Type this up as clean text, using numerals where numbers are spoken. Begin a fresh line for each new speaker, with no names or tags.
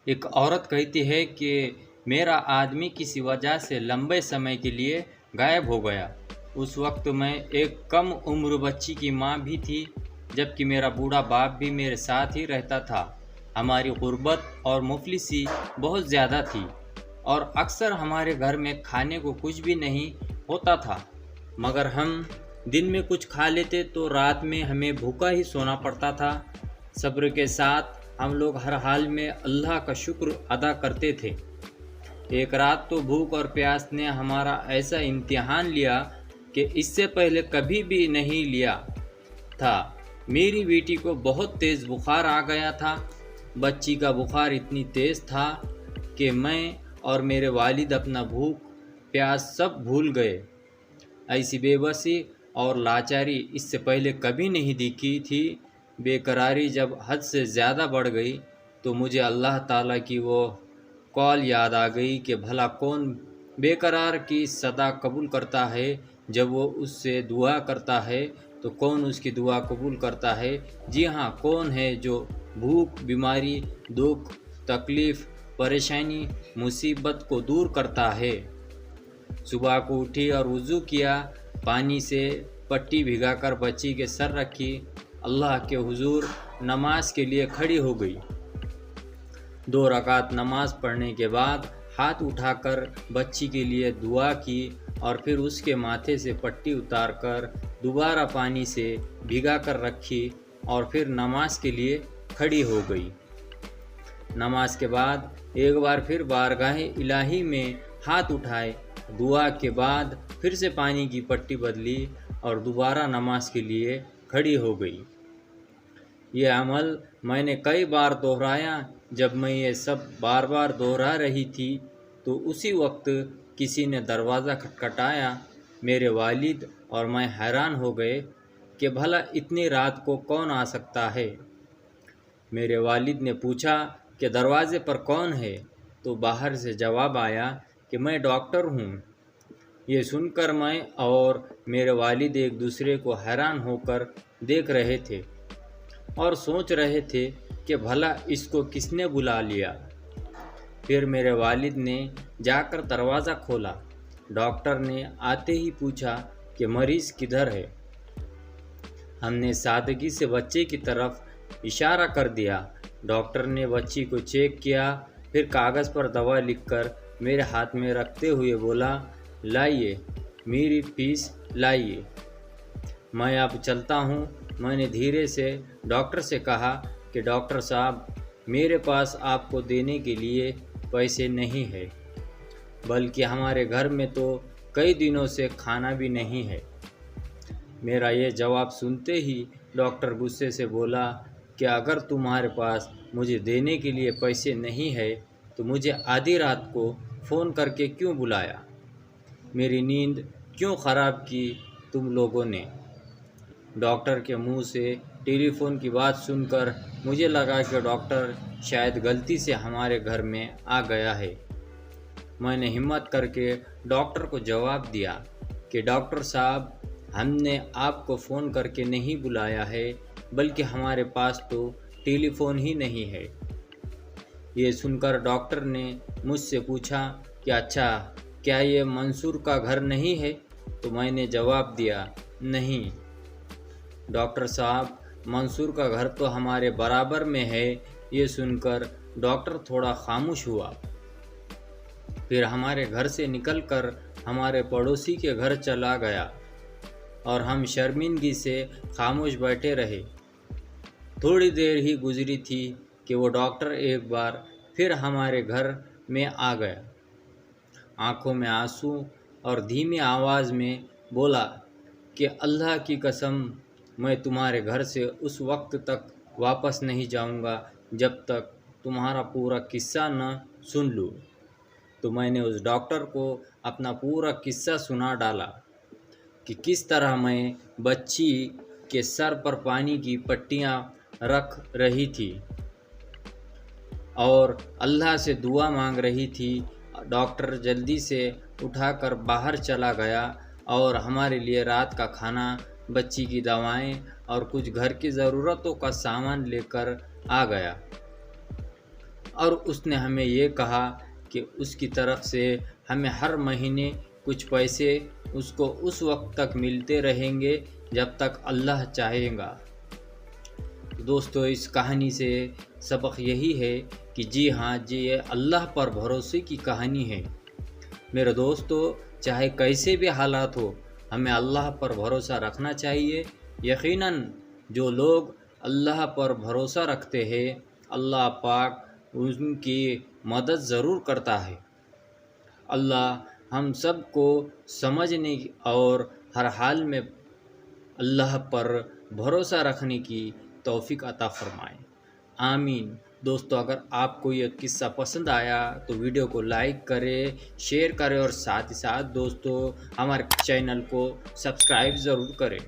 ایک عورت کہتی ہے کہ میرا آدمی کسی وجہ سے لمبے سمے کے لیے غائب ہو گیا۔ اس وقت میں ایک کم عمر بچی کی ماں بھی تھی، جبکہ میرا بوڑھا باپ بھی میرے ساتھ ہی رہتا تھا۔ ہماری غربت اور مفلسی بہت زیادہ تھی اور اکثر ہمارے گھر میں کھانے کو کچھ بھی نہیں ہوتا تھا، مگر ہم دن میں کچھ کھا لیتے تو رات میں ہمیں بھوکا ہی سونا پڑتا تھا۔ صبر کے ساتھ ہم لوگ ہر حال میں اللہ کا شکر ادا کرتے تھے۔ ایک رات تو بھوک اور پیاس نے ہمارا ایسا امتحان لیا کہ اس سے پہلے کبھی بھی نہیں لیا تھا۔ میری بیٹی کو بہت تیز بخار آ گیا تھا۔ بچی کا بخار اتنی تیز تھا کہ میں اور میرے والد اپنا بھوک پیاس سب بھول گئے۔ ایسی بے بسی اور لاچاری اس سے پہلے کبھی نہیں دیکھی تھی۔ بے قراری جب حد سے زیادہ بڑھ گئی تو مجھے اللہ تعالیٰ کی وہ قول یاد آ گئی کہ بھلا کون بے قرار کی صدا قبول کرتا ہے جب وہ اس سے دعا کرتا ہے تو کون اس کی دعا قبول کرتا ہے؟ جی ہاں، کون ہے جو بھوک، بیماری، دکھ، تکلیف، پریشانی، مصیبت کو دور کرتا ہے۔ صبح کو اٹھی اور وضو کیا، پانی سے پٹی بھگا کر بچی کے سر رکھی، اللہ کے حضور نماز کے لیے کھڑی ہو گئی۔ 2 رکعت نماز پڑھنے کے بعد ہاتھ اٹھا کر بچی کے لیے دعا کی اور پھر اس کے ماتھے سے پٹی اتار کر دوبارہ پانی سے بھگا کر رکھی اور پھر نماز کے لیے کھڑی ہو گئی۔ نماز کے بعد ایک بار پھر بارگاہ الہی میں ہاتھ اٹھائے، دعا کے بعد پھر سے پانی کی پٹی بدلی اور دوبارہ نماز کے لیے کھڑی ہو گئی۔ یہ عمل میں نے کئی بار دہرایا۔ جب میں یہ سب بار بار دہرا رہی تھی تو اسی وقت کسی نے دروازہ کھٹکھٹایا۔ میرے والد اور میں حیران ہو گئے کہ بھلا اتنی رات کو کون آ سکتا ہے۔ میرے والد نے پوچھا کہ دروازے پر کون ہے، تو باہر سے جواب آیا کہ میں ڈاکٹر ہوں۔ یہ سن کر میں اور میرے والد ایک دوسرے کو حیران ہو کر دیکھ رہے تھے اور سوچ رہے تھے کہ بھلا اس کو کس نے بلا لیا۔ پھر میرے والد نے جا کر دروازہ کھولا۔ ڈاکٹر نے آتے ہی پوچھا کہ مریض کدھر ہے؟ ہم نے سادگی سے بچے کی طرف اشارہ کر دیا۔ ڈاکٹر نے بچی کو چیک کیا، پھر کاغذ پر دوا لکھ کر میرے ہاتھ میں رکھتے ہوئے بولا، لائیے میری فیس لائیے، میں اب چلتا ہوں۔ میں نے دھیرے سے ڈاکٹر سے کہا کہ ڈاکٹر صاحب، میرے پاس آپ کو دینے کے لیے پیسے نہیں ہے، بلکہ ہمارے گھر میں تو کئی دنوں سے کھانا بھی نہیں ہے۔ میرا یہ جواب سنتے ہی ڈاکٹر غصے سے بولا کہ اگر تمہارے پاس مجھے دینے کے لیے پیسے نہیں ہے تو مجھے آدھی رات کو فون کر کے کیوں بلایا؟ میری نیند کیوں خراب کی تم لوگوں نے؟ ڈاکٹر کے منہ سے ٹیلی فون کی بات سن کر مجھے لگا کہ ڈاکٹر شاید غلطی سے ہمارے گھر میں آ گیا ہے۔ میں نے ہمت کر کے ڈاکٹر کو جواب دیا کہ ڈاکٹر صاحب، ہم نے آپ کو فون کر کے نہیں بلایا ہے، بلکہ ہمارے پاس تو ٹیلی فون ہی نہیں ہے۔ یہ سن کر ڈاکٹر نے مجھ سے پوچھا کہ اچھا، کیا یہ منصور کا گھر نہیں ہے؟ تو میں نے جواب دیا، نہیں ڈاکٹر صاحب، منصور کا گھر تو ہمارے برابر میں ہے۔ یہ سن کر ڈاکٹر تھوڑا خاموش ہوا، پھر ہمارے گھر سے نکل کر ہمارے پڑوسی کے گھر چلا گیا اور ہم شرمندگی سے خاموش بیٹھے رہے۔ تھوڑی دیر ہی گزری تھی کہ وہ ڈاکٹر ایک بار پھر ہمارے گھر میں آ گیا، آنکھوں میں آنسو اور دھیمی آواز میں بولا کہ اللہ کی قسم، میں تمہارے گھر سے اس وقت تک واپس نہیں جاؤں گا جب تک تمہارا پورا قصہ نہ سن لوں۔ تو میں نے اس ڈاکٹر کو اپنا پورا قصہ سنا ڈالا کہ کس طرح میں بچی کے سر پر پانی کی پٹیاں رکھ رہی تھی اور اللہ سے دعا مانگ رہی تھی۔ ڈاکٹر جلدی سے اٹھا کر باہر چلا گیا اور ہمارے لیے رات کا کھانا، بچی کی دوائیں اور کچھ گھر کی ضرورتوں کا سامان لے کر آ گیا اور اس نے ہمیں یہ کہا کہ اس کی طرف سے ہمیں ہر مہینے کچھ پیسے اس کو اس وقت تک ملتے رہیں گے جب تک اللہ چاہے گا۔ دوستو اس کہانی سے سبق یہی ہے کہ جی ہاں یہ اللہ پر بھروسے کی کہانی ہے۔ میرے دوستو چاہے کیسے بھی حالات ہو ہمیں اللہ پر بھروسہ رکھنا چاہیے۔ یقیناً جو لوگ اللہ پر بھروسہ رکھتے ہیں اللہ پاک ان کی مدد ضرور کرتا ہے۔ اللہ ہم سب کو سمجھنے اور ہر حال میں اللہ پر بھروسہ رکھنے کی توفیق عطا فرمائے، آمین۔ دوستو اگر آپ کو یہ قصہ پسند آیا تو ویڈیو کو لائک کریں، شیئر کریں اور ساتھ ہی ساتھ دوستو ہمارے چینل کو سبسکرائب ضرور کریں۔